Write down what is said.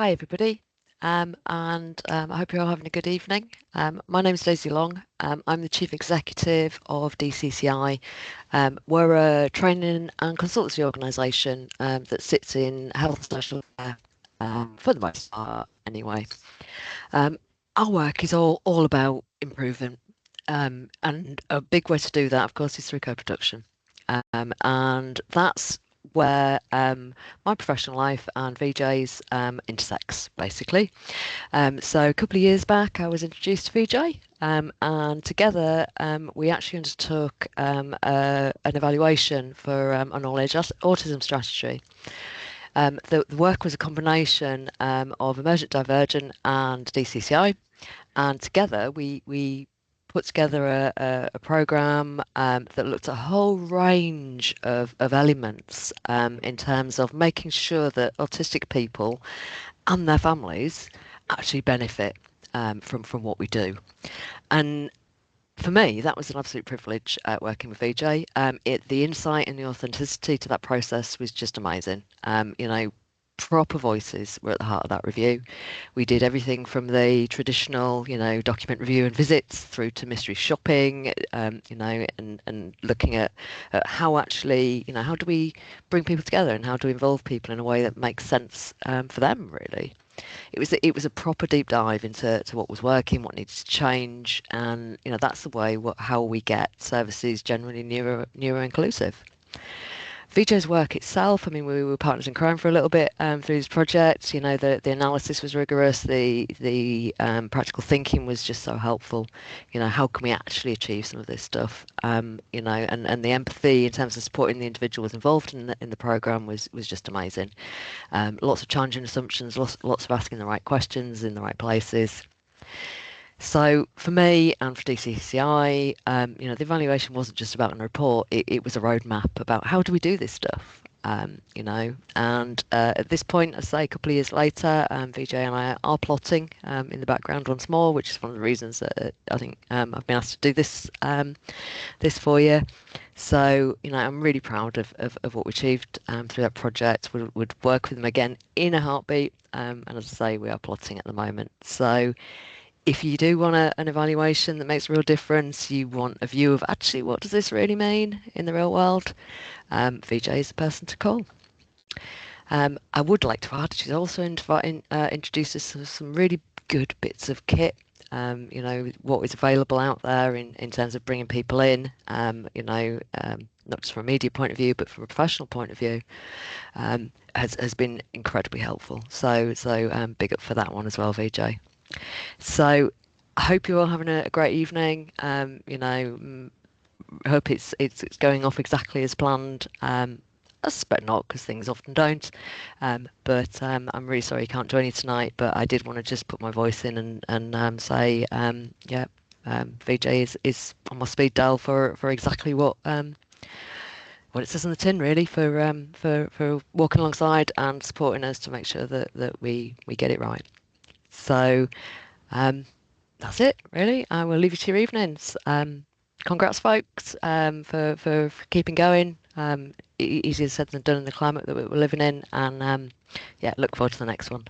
Hi, everybody, I hope you're all having a good evening. My name is Daisy Long. I'm the Chief Executive of DCCI. We're a training and consultancy organisation that sits in health and social care, for the most part, anyway. Um, our work is all about improving, and a big way to do that, of course, is through co-production. And that's where my professional life and VJ's intersects, basically. So a couple of years back, I was introduced to VJ, and together we actually undertook an evaluation for a knowledge autism strategy. The work was a combination of Emergent Divergent and DCCI, and together we put together a program that looked at a whole range of elements in terms of making sure that autistic people and their families actually benefit from what we do. And for me, that was an absolute privilege working with VJ. The insight and the authenticity to that process was just amazing. Proper voices were at the heart of that review. We did everything from the traditional, document review and visits through to mystery shopping, and looking at how actually, how do we bring people together and how do we involve people in a way that makes sense for them, really. It was a proper deep dive into what was working, what needs to change, and that's the way how we get services generally neuro inclusive. VJ's work itself, I mean, we were partners in crime for a little bit through this project. The analysis was rigorous. The practical thinking was just so helpful. How can we actually achieve some of this stuff? And the empathy in terms of supporting the individuals involved in the program was just amazing. Lots of challenging assumptions, lots of asking the right questions in the right places. So for me and for DCCI, the evaluation wasn't just about a report. It was a roadmap about how do we do this stuff. And at this point, I say a couple of years later, VJ and I are plotting in the background once more, which is one of the reasons that I think I've been asked to do this for you. So, I'm really proud of what we achieved through that project. Would work with them again in a heartbeat. And as I say, we are plotting at the moment. So if you do want an evaluation that makes a real difference, you want a view of actually what does this really mean in the real world, VJ is the person to call. I would like to add, she's also introduced us to some really good bits of kit. What is available out there in terms of bringing people in, not just from a media point of view, but from a professional point of view, has been incredibly helpful. So big up for that one as well, VJ. So I hope you're all having a great evening. I hope it's going off exactly as planned. I suspect not, because things often don't. But I'm really sorry you can't join me tonight. But I did want to just put my voice in and say, yeah, VJ is on my speed dial for exactly what it says on the tin, really, for walking alongside and supporting us to make sure that we get it right. So that's it, really. I will leave you to your evenings. Congrats, folks, for keeping going. Easier said than done in the climate that we're living in, and yeah, look forward to the next one.